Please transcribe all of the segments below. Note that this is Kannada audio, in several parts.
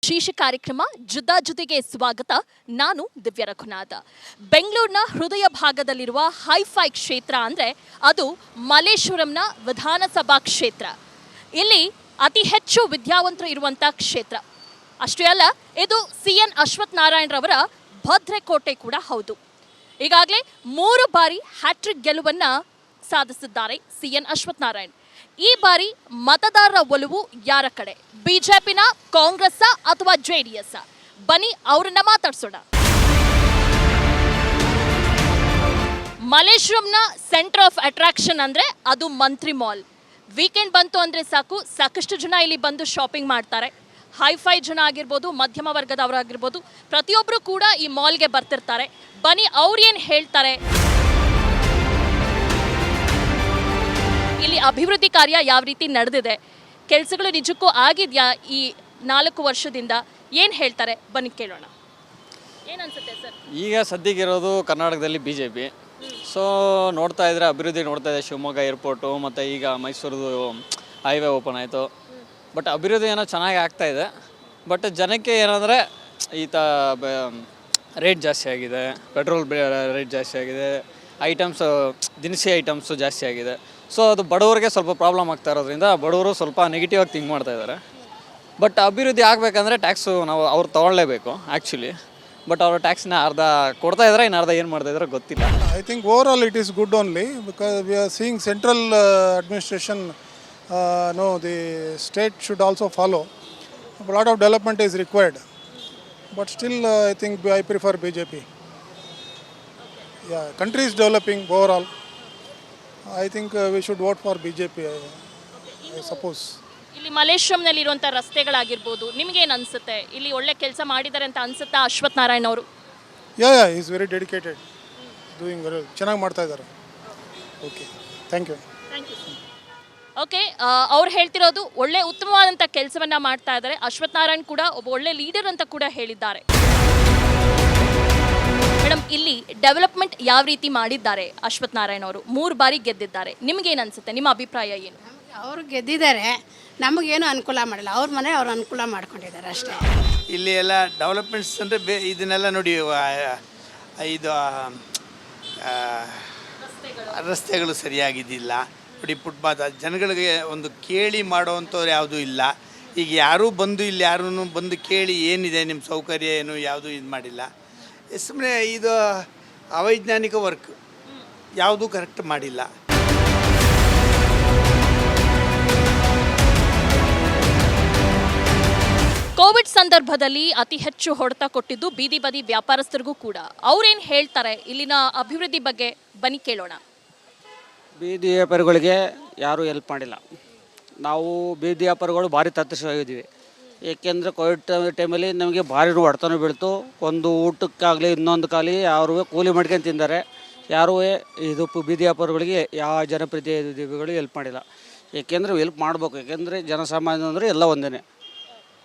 ವಿಶೇಷ ಕಾರ್ಯಕ್ರಮ ಜುದ್ದಾಜುದಿಗೆ ಸ್ವಾಗತ. ನಾನು ದಿವ್ಯ ರಘುನಾಥ. ಬೆಂಗಳೂರಿನ ಹೃದಯ ಭಾಗದಲ್ಲಿರುವ ಹೈಫೈ ಕ್ಷೇತ್ರ ಅಂದರೆ ಅದು ಮಲ್ಲೇಶ್ವರಂನ ವಿಧಾನಸಭಾ ಕ್ಷೇತ್ರ. ಇಲ್ಲಿ ಅತಿ ಹೆಚ್ಚು ವಿದ್ಯಾವಂತರು ಇರುವಂಥ ಕ್ಷೇತ್ರ. ಅಷ್ಟೇ ಅಲ್ಲ, ಇದು CN ಅಶ್ವಥ್ ನಾರಾಯಣರವರ ಭದ್ರಕೋಟೆ ಕೂಡ ಹೌದು. ಈಗಾಗಲೇ 3 ಬಾರಿ ಹ್ಯಾಟ್ರಿಕ್ ಗೆಲುವನ್ನು ಸಾಧಿಸಿದ್ದಾರೆ CN ಅಶ್ವಥ್ ನಾರಾಯಣ್. ಈ ಬಾರಿ ಮತದಾರರ ಒಲವು ಯಾರ ಕಡೆ? ಬಿಜೆಪಿನ, ಕಾಂಗ್ರೆಸ್ ಅಥವಾ JDS? ಬನ್ನಿ ಅವರನ್ನ ಮಾತಾಡ್ಸೋಣ. ಮಲ್ಲೇಶ್ವರಂನ ಸೆಂಟರ್ ಆಫ್ ಅಟ್ರಾಕ್ಷನ್ ಅಂದ್ರೆ ಅದು ಮಂತ್ರಿ ಮಾಲ್. ವೀಕೆಂಡ್ ಬಂತು ಅಂದ್ರೆ ಸಾಕಷ್ಟು ಜನ ಇಲ್ಲಿ ಬಂದು ಶಾಪಿಂಗ್ ಮಾಡ್ತಾರೆ. ಹೈಫೈ ಜನ ಆಗಿರ್ಬೋದು, ಮಧ್ಯಮ ವರ್ಗದವರಾಗಿರ್ಬೋದು, ಪ್ರತಿಯೊಬ್ಬರು ಕೂಡ ಈ ಮಾಲ್ಗೆ ಬರ್ತಿರ್ತಾರೆ. ಬನ್ನಿ ಅವ್ರೇನು ಹೇಳ್ತಾರೆ. ಇಲ್ಲಿ ಅಭಿವೃದ್ಧಿ ಕಾರ್ಯ ಯಾವ ರೀತಿ ನಡೆದಿದೆ, ಕೆಲಸಗಳು ನಿಜಕ್ಕೂ ಆಗಿದೆಯಾ ಈ 4 ವರ್ಷದಿಂದ, ಏನು ಹೇಳ್ತಾರೆ ಬನ್ನಿ ಕೇಳೋಣ. ಏನು ಅನ್ಸುತ್ತೆ ಸರ್? ಈಗ ಸದ್ಯಕ್ಕಿರೋದು ಕರ್ನಾಟಕದಲ್ಲಿ BJP. ಸೊ ನೋಡ್ತಾ ಇದ್ರೆ ಅಭಿವೃದ್ಧಿ ನೋಡ್ತಾ ಇದೆ. ಶಿವಮೊಗ್ಗ ಏರ್ಪೋರ್ಟು ಮತ್ತು ಈಗ ಮೈಸೂರದು ಹೈವೇ ಓಪನ್ ಆಯಿತು. ಬಟ್ ಅಭಿವೃದ್ಧಿ ಏನೋ ಚೆನ್ನಾಗಿ ಆಗ್ತಾ ಇದೆ. ಬಟ್ ಜನಕ್ಕೆ ಏನಂದರೆ ರೇಟ್ ಜಾಸ್ತಿ ಆಗಿದೆ, ಪೆಟ್ರೋಲ್ ರೇಟ್ ಜಾಸ್ತಿ ಆಗಿದೆ, ದಿನಸಿ ಐಟಮ್ಸು ಜಾಸ್ತಿ ಆಗಿದೆ. ಸೊ ಅದು ಬಡವರಿಗೆ ಸ್ವಲ್ಪ ಪ್ರಾಬ್ಲಮ್ ಆಗ್ತಾ ಇರೋದ್ರಿಂದ ಬಡವರು ಸ್ವಲ್ಪ ನೆಗೆಟಿವ್ ಆಗಿ ಥಿಂಕ್ ಮಾಡ್ತಾ ಇದ್ದಾರೆ. ಬಟ್ ಅಭಿವೃದ್ಧಿ ಆಗಬೇಕಂದ್ರೆ ಟ್ಯಾಕ್ಸು ಅವ್ರು ತೊಗೊಳ್ಳೇಬೇಕು ಆ್ಯಕ್ಚುಲಿ. ಬಟ್ ಅವರು ಟ್ಯಾಕ್ಸ್ನ ಅರ್ಧ ಕೊಡ್ತಾ ಇದ್ದಾರೆ, ಇನ್ನು ಅರ್ಧ ಏನು ಮಾಡ್ತಾ ಇದ್ದಾರೆ ಗೊತ್ತಿಲ್ಲ. I think overall it is good only because we are seeing central administration, the state should also follow. A lot of development is required. But still I think I prefer BJP. Yeah, country is developing overall. I think we should vote for BJP, I suppose. ಇಲ್ಲಿ ಮಲ್ಲೇಶ್ವರಂನಲ್ಲಿ ಇರುವಂಥ ರಸ್ತೆಗಳಾಗಿರ್ಬೋದು, ನಿಮಗೇನು ಅನಿಸುತ್ತೆ? ಇಲ್ಲಿ ಒಳ್ಳೆ ಕೆಲಸ ಮಾಡಿದ್ದಾರೆ ಅಂತ ಅನ್ಸುತ್ತಾ ಅಶ್ವಥ್ ನಾರಾಯಣ್ ಅವರು? Yeah, he is very dedicated, doing very ಚೆನ್ನಾಗಿ ಮಾಡ್ತಾ ಇದ್ದಾರೆ. Okay, thank you. ಓಕೆ, ಅವ್ರು ಹೇಳ್ತಿರೋದು ಒಳ್ಳೆ ಉತ್ತಮವಾದಂಥ ಕೆಲಸವನ್ನು ಮಾಡ್ತಾ ಇದ್ದಾರೆ. ಅಶ್ವಥ್ ನಾರಾಯಣ್ ಕೂಡ ಒಬ್ಬ ಒಳ್ಳೆ ಲೀಡರ್ ಅಂತ ಕೂಡ ಹೇಳಿದ್ದಾರೆ. ಮೇಡಮ್, ಇಲ್ಲಿ ಡೆವಲಪ್ಮೆಂಟ್ ಯಾವ ರೀತಿ ಮಾಡಿದ್ದಾರೆ ಅಶ್ವಥ್ ನಾರಾಯಣ್ ಅವರು? 3 ಬಾರಿ ಗೆದ್ದಿದ್ದಾರೆ. ನಿಮಗೇನು ಅನಿಸುತ್ತೆ? ನಿಮ್ಮ ಅಭಿಪ್ರಾಯ ಏನು? ಅವರು ಗೆದ್ದಿದ್ದಾರೆ, ನಮಗೇನು ಅನುಕೂಲ ಮಾಡಿಲ್ಲ. ಅವ್ರ ಮನೆ ಅವ್ರು ಅನುಕೂಲ ಮಾಡ್ಕೊಂಡಿದ್ದಾರೆ ಅಷ್ಟೇ. ಇಲ್ಲಿ ಎಲ್ಲ ಡೆವಲಪ್ಮೆಂಟ್ಸ್ ಅಂದರೆ ಇದನ್ನೆಲ್ಲ ನೋಡಿ, ಇದು ರಸ್ತೆಗಳು ಸರಿಯಾಗಿದ್ದಿಲ್ಲ ನೋಡಿ. ಫುಟ್ಪಾತ್ ಜನಗಳಿಗೆ ಒಂದು ಕೇಳಿ ಮಾಡೋವಂಥವ್ರು ಯಾವುದೂ ಇಲ್ಲ. ಈಗ ಯಾರೂ ಬಂದು ಇಲ್ಲಿ ಯಾರೂ ಬಂದು ಕೇಳಿ ಏನಿದೆ ನಿಮ್ಮ ಸೌಕರ್ಯ ಏನು ಯಾವುದೂ ಇದು ಮಾಡಿಲ್ಲ. ಸುಮ್ಮನೆ ಇದು ಅವೈಜ್ಞಾನಿಕ ವರ್ಕ್, ಯಾವುದೂ ಕರೆಕ್ಟ್ ಮಾಡಿಲ್ಲ. ಕೋವಿಡ್ ಸಂದರ್ಭದಲ್ಲಿ ಅತಿ ಹೆಚ್ಚು ಹೊಡೆತ ಕೊಟ್ಟಿದ್ದು ಬೀದಿ ಬದಿ ವ್ಯಾಪಾರಸ್ಥರಿಗೂ ಕೂಡ. ಅವ್ರೇನು ಹೇಳ್ತಾರೆ ಇಲ್ಲಿನ ಅಭಿವೃದ್ಧಿ ಬಗ್ಗೆ? ಬನ್ನಿ ಕೇಳೋಣ. ಬೀದಿ ವ್ಯಾಪಾರಿಗಳಿಗೆ ಯಾರೂ ಹೆಲ್ಪ್ ಮಾಡಿಲ್ಲ. ನಾವು ಬೀದಿ ವ್ಯಾಪಾರಿಗಳು ಭಾರಿ ತತ್ತರಿಸಿದ್ದೀವಿ. ಏಕೆಂದರೆ ಕೋವಿಡ್ ಟೈಮಲ್ಲಿ ನಮಗೆ ಭಾರಿ ಹೊಡೆತನೂ ಬೀಳ್ತು. ಒಂದು ಊಟಕ್ಕಾಗಲಿ ಇನ್ನೊಂದಕ್ಕಾಗಲಿ ಯಾರೂ ಕೂಲಿ ಮಾಡ್ಕೊಂಡು ತಿಂದರೆ. ಯಾರೂ ಇದು ಬೀದಿ ವ್ಯಾಪಾರಿಗಳಿಗೆ ಯಾವ ಜನಪ್ರತಿನಿಧಿಗಳು ಹೆಲ್ಪ್ ಮಾಡಿಲ್ಲ. ಏಕೆಂದರೆ ಹೆಲ್ಪ್ ಮಾಡಬೇಕು, ಏಕೆಂದರೆ ಜನಸಾಮಾನ್ಯ ಅಂದರೆ ಎಲ್ಲ ಒಂದೇ.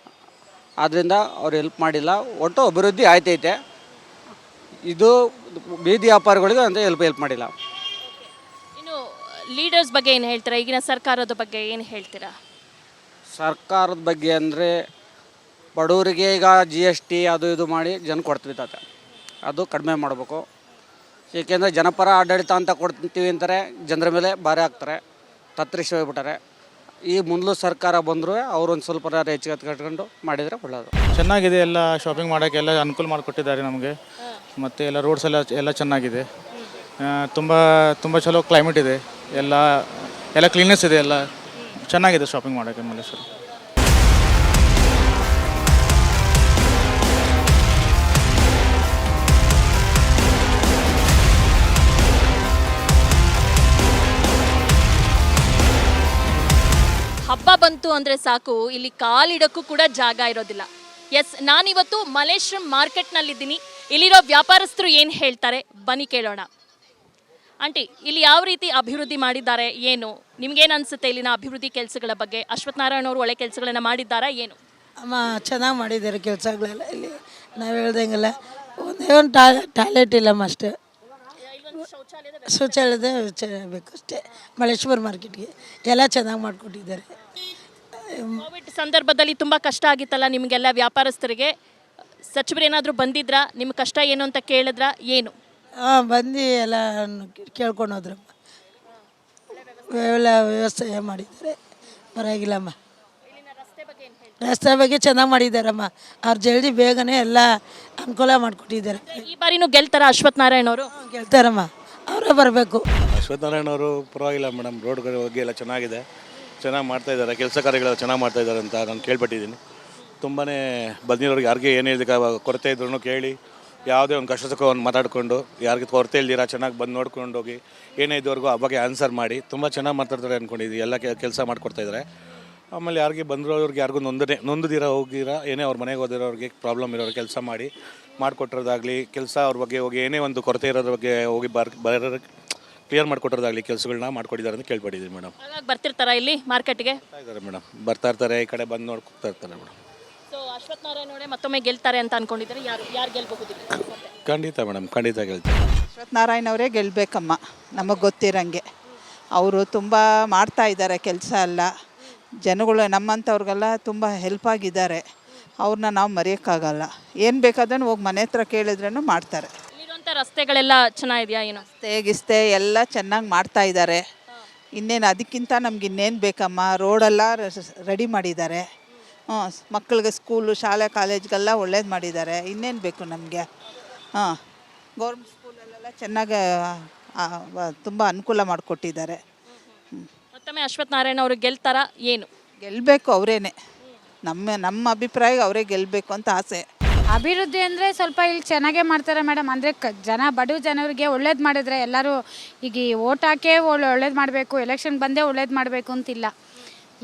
ಆದ್ದರಿಂದ ಅವ್ರು ಹೆಲ್ಪ್ ಮಾಡಿಲ್ಲ. ಒಟ್ಟು ಅಭಿವೃದ್ಧಿ ಆಯ್ತೈತೆ. ಇದು ಬೀದಿ ವ್ಯಾಪಾರಿಗಳಿಗೆ ಅಂತ ಹೆಲ್ಪ್ ಮಾಡಿಲ್ಲ. ಇನ್ನು ಲೀಡರ್ಸ್ ಬಗ್ಗೆ ಏನು ಹೇಳ್ತೀರಾ? ಈಗಿನ ಸರ್ಕಾರದ ಬಗ್ಗೆ ಏನು ಹೇಳ್ತೀರಾ? ಸರ್ಕಾರದ ಬಗ್ಗೆ ಅಂದರೆ ಬಡವರಿಗೆ ಈಗ GST ಅದು ಇದು ಮಾಡಿ ಜನ ಕೊಡ್ತಿರ್ತದೆ, ಅದು ಕಡಿಮೆ ಮಾಡಬೇಕು. ಏಕೆಂದರೆ ಜನಪರ ಆಡಳಿತ ಅಂತ ಕೊಡ್ತೀವಿ ಅಂತಾರೆ, ಜನರ ಮೇಲೆ ಭಾರ ಹಾಕ್ತಾರೆ, ತತ್ತರಿಸಿ ಹೋಗ್ಬಿಟ್ಟಾರೆ. ಈ ಮುಂದಲೂ ಸರ್ಕಾರ ಬಂದರೂ ಅವರು ಒಂದು ಸ್ವಲ್ಪ ಹೆಚ್ಚಿಗೆ ಕಟ್ಕೊಂಡು ಮಾಡಿದರೆ ಒಳ್ಳೆಯದು. ಚೆನ್ನಾಗಿದೆ, ಎಲ್ಲ ಶಾಪಿಂಗ್ ಮಾಡೋಕ್ಕೆ ಎಲ್ಲ ಅನುಕೂಲ ಮಾಡಿಕೊಟ್ಟಿದ್ದಾರೆ ನಮಗೆ. ಮತ್ತು ಎಲ್ಲ ರೋಡ್ಸ್ ಎಲ್ಲ ಚೆನ್ನಾಗಿದೆ. ತುಂಬ ಚಲೋ ಕ್ಲೈಮೇಟ್ ಇದೆ, ಎಲ್ಲ ಕ್ಲೀನ್ನೆಸ್ ಇದೆ, ಎಲ್ಲ ಚೆನ್ನಾಗಿದೆ ಶಾಪಿಂಗ್ ಮಾಡೋಕ್ಕೆ ಮಲ್ಲೇಶ್ವರ. ಹಬ್ಬ ಬಂತು ಅಂದರೆ ಸಾಕು, ಇಲ್ಲಿ ಕಾಲಿಡಕ್ಕೂ ಕೂಡ ಜಾಗ ಇರೋದಿಲ್ಲ. ಎಸ್, ನಾನಿವತ್ತು ಮಲ್ಲೇಶ್ವರಂ ಮಾರ್ಕೆಟ್ನಲ್ಲಿದ್ದೀನಿ. ಇಲ್ಲಿರೋ ವ್ಯಾಪಾರಸ್ಥರು ಏನು ಹೇಳ್ತಾರೆ ಬನ್ನಿ ಕೇಳೋಣ. ಆಂಟಿ, ಇಲ್ಲಿ ಯಾವ ರೀತಿ ಅಭಿವೃದ್ಧಿ ಮಾಡಿದ್ದಾರೆ, ಏನು ನಿಮ್ಗೇನು ಅನಿಸುತ್ತೆ ಇಲ್ಲಿನ ಅಭಿವೃದ್ಧಿ ಕೆಲಸಗಳ ಬಗ್ಗೆ? ಅಶ್ವಥ್ ನಾರಾಯಣ್ ಅವರು ಒಳ್ಳೆ ಕೆಲಸಗಳನ್ನು ಮಾಡಿದ್ದಾರಾ ಏನು? ಅಮ್ಮ ಚೆನ್ನಾಗಿ ಮಾಡಿದ್ದಾರೆ ಕೆಲಸಗಳೆಲ್ಲ. ಇಲ್ಲಿ ನಾವು ಹೇಳ್ದಂಗೆಲ್ಲ ಒಂದೇ ಒಂದು ಟಾಯ್ಲೆಟ್ ಇಲ್ಲಮ್ಮ ಅಷ್ಟೇ. ಶೌಚಾಲಯದ ಬೇಕು ಅಷ್ಟೇ. ಮಲ್ಲೇಶ್ವರ ಮಾರ್ಕೆಟ್ಗೆ ಎಲ್ಲ ಚೆನ್ನಾಗಿ ಮಾಡಿಕೊಟ್ಟಿದ್ದಾರೆ. ಕೋವಿಡ್ ಸಂದರ್ಭದಲ್ಲಿ ತುಂಬ ಕಷ್ಟ ಆಗಿತ್ತಲ್ಲ ನಿಮಗೆಲ್ಲ ವ್ಯಾಪಾರಸ್ಥರಿಗೆ. ಸಚಿವರೇನಾದರೂ ಬಂದಿದ್ರಾ, ನಿಮ್ಮ ಕಷ್ಟ ಏನು ಅಂತ ಕೇಳಿದ್ರಾ, ಏನು? ಹಾಂ ಬಂದು ಎಲ್ಲ ಕೇಳ್ಕೊಂಡು ಹೋದ್ರಮ್ಮ. ಎಲ್ಲ ವ್ಯವಸ್ಥೆ ಮಾಡಿದ್ದಾರೆ, ಪರವಾಗಿಲ್ಲಮ್ಮ. ರಸ್ತೆ ಬಗ್ಗೆ ಚೆನ್ನಾಗಿ ಮಾಡಿದ್ದಾರಮ್ಮ. ಅವ್ರು ಜಲ್ದಿ ಬೇಗನೆ ಎಲ್ಲ ಅನುಕೂಲ ಮಾಡಿಕೊಟ್ಟಿದ್ದಾರೆ. ಈ ಬಾರಿನೂ ಗೆಲ್ತಾರ ಅಶ್ವಥ್ ನಾರಾಯಣ್ ಅವರು? ಗೆಲ್ತಾರಮ್ಮ, ಅವರೇ ಬರಬೇಕು. ಅಶ್ವತ್ಥನಾರಾಯಣ ಅವರು ಪರವಾಗಿಲ್ಲ ಮೇಡಮ್, ರೋಡ್ಗಳ ಬಗ್ಗೆ ಎಲ್ಲ ಚೆನ್ನಾಗಿದೆ, ಚೆನ್ನಾಗಿ ಮಾಡ್ತಾಯಿದ್ದಾರೆ, ಕೆಲಸ ಕಾರ್ಯಗಳೆಲ್ಲ ಚೆನ್ನಾಗಿ ಮಾಡ್ತಾಯಿದ್ದಾರೆ ಅಂತ ನಾನು ಕೇಳ್ಪಟ್ಟಿದ್ದೀನಿ. ತುಂಬಾ ಬಂದಿರೋರಿಗೆ ಯಾರಿಗೆ ಏನು ಹೇಳಿದ ಕೊರತೆ ಇದ್ರೂ ಕೇಳಿ ಯಾವುದೇ ಒಂದು ಕಷ್ಟ ಸುಖವನ್ನು ಮಾತಾಡಿಕೊಂಡು ಯಾರಿಗೆ ಕೊರತೆ ಇಲ್ದಿರ ಚೆನ್ನಾಗಿ ಬಂದು ನೋಡ್ಕೊಂಡು ಹೋಗಿ ಏನೇ ಇದ್ದವರೆಗೂ ಆ ಬಗ್ಗೆ ಆನ್ಸರ್ ಮಾಡಿ ತುಂಬ ಚೆನ್ನಾಗಿ ಮಾತಾಡ್ತಾರೆ ಅಂದ್ಕೊಂಡಿದ್ದೀವಿ. ಎಲ್ಲ ಕೆಲಸ ಮಾಡಿಕೊಡ್ತಾಯಿದ್ದಾರೆ. ಆಮೇಲೆ ಯಾರಿಗೆ ಬಂದಿರೋರಿಗೆ ಯಾರಿಗೂ ನೊಂದಿರ ಹೋಗಿರ ಏನೇ ಅವ್ರ ಮನೆಗೆ ಹೋದಿರೋರಿಗೆ ಪ್ರಾಬ್ಲಮ್ ಇರೋರು ಕೆಲಸ ಮಾಡಿಕೊಟ್ಟಿರೋದಾಗಲಿ, ಕೆಲಸ ಅವ್ರ ಬಗ್ಗೆ ಹೋಗಿ ಏನೇ ಒಂದು ಕೊರತೆ ಇರೋದ್ರ ಬಗ್ಗೆ ಹೋಗಿ ಬರೋರಿಗೆ ಕ್ಲಿಯರ್ ಮಾಡಿಕೊಟ್ಟಿರೋದಾಗಲಿ ಕೆಲಸಗಳನ್ನ ಮಾಡ್ಕೊಟ್ಟಿದ್ದಾರೆ ಅಂತ ಕೇಳ್ಪಟ್ಟಿದ್ದೀವಿ ಮೇಡಮ್. ಹಾಗಾಗಿ ಬರ್ತಿರ್ತಾರಾ ಇಲ್ಲಿ ಮಾರ್ಕೆಟ್ಗೆ? ಇದ್ದಾರೆ ಮೇಡಮ್, ಬರ್ತಾ ಇರ್ತಾರೆ, ಈ ಕಡೆ ಬಂದು ನೋಡ್ಕೊತಾ ಇರ್ತಾರೆ ಮೇಡಮ್. ಸೊ ಅಶ್ವಥ್ ನಾರಾಯಣ್ ಅವರೇ ಮತ್ತೊಮ್ಮೆ ಗೆಲ್ತಾರೆ ಅಂತ ಅನ್ಕೊಂಡಿದ್ದಾರೆ. ಯಾರು ಗೆಲ್ಬಹುದು? ಖಂಡಿತ ಮೇಡಮ್, ಖಂಡಿತ ಗೆಲ್ತಾರೆ. ಅಶ್ವಥ್ ನಾರಾಯಣ್ ಅವರೇ ಗೆಲ್ಲಬೇಕಮ್ಮ, ನಮಗೆ ಗೊತ್ತಿರಂಗೆ. ಅವರು ತುಂಬ ಮಾಡ್ತಾ ಇದ್ದಾರೆ ಕೆಲಸ ಎಲ್ಲ, ಜನಗಳು ನಮ್ಮಂಥವ್ರಿಗೆಲ್ಲ ತುಂಬ ಹೆಲ್ಪ್ ಆಗಿದ್ದಾರೆ. ಅವ್ರನ್ನ ನಾವು ಮರೆಯೋಕ್ಕಾಗಲ್ಲ. ಏನು ಬೇಕಾದ್ರೂ ಹೋಗಿ ಮನೆ ಹತ್ರ ಕೇಳಿದ್ರೂ ಮಾಡ್ತಾರೆ. ಇಲ್ಲಿರುವಂಥ ರಸ್ತೆಗಳೆಲ್ಲ ಚೆನ್ನಾಗಿದೆಯಾ ಏನು? ಗಿಸ್ತೆ ಎಲ್ಲ ಚೆನ್ನಾಗಿ ಮಾಡ್ತಾ ಇದ್ದಾರೆ. ಇನ್ನೇನು ಅದಕ್ಕಿಂತ ನಮ್ಗೆ ಇನ್ನೇನು ಬೇಕಮ್ಮ, ರೋಡೆಲ್ಲ ರೆಡಿ ಮಾಡಿದ್ದಾರೆ. ಮಕ್ಕಳಿಗೆ ಸ್ಕೂಲು, ಶಾಲೆ, ಕಾಲೇಜ್ಗೆಲ್ಲ ಒಳ್ಳೇದು ಮಾಡಿದ್ದಾರೆ. ಇನ್ನೇನು ಬೇಕು ನಮಗೆ? ಗೌರ್ಮೆಂಟ್ ಸ್ಕೂಲಲ್ಲೆಲ್ಲ ಚೆನ್ನಾಗಿ ತುಂಬ ಅನುಕೂಲ ಮಾಡಿಕೊಟ್ಟಿದ್ದಾರೆ. ಮತ್ತೊಮ್ಮೆ ಅಶ್ವಥ್ ನಾರಾಯಣ್ ಅವರು ಗೆಲ್ತಾರಾ ಏನು? ಗೆಲ್ಲಬೇಕು ಅವರೇನೆ. ನಮ್ಮ ಅಭಿಪ್ರಾಯ ಅವರೇ ಗೆಲ್ಲಬೇಕು ಅಂತ ಆಸೆ. ಅಭಿವೃದ್ಧಿ ಅಂದರೆ ಸ್ವಲ್ಪ ಇಲ್ಲಿ ಚೆನ್ನಾಗೇ ಮಾಡ್ತಾರೆ ಮೇಡಮ್. ಅಂದರೆ ಬಡ ಜನರಿಗೆ ಒಳ್ಳೇದು ಮಾಡಿದ್ರೆ ಎಲ್ಲರೂ ಈಗ ಓಟ್ ಹಾಕೇ ಒಳ್ಳೇದು ಮಾಡಬೇಕು, ಎಲೆಕ್ಷನ್ ಬಂದೇ ಒಳ್ಳೇದು ಮಾಡಬೇಕು ಅಂತಿಲ್ಲ.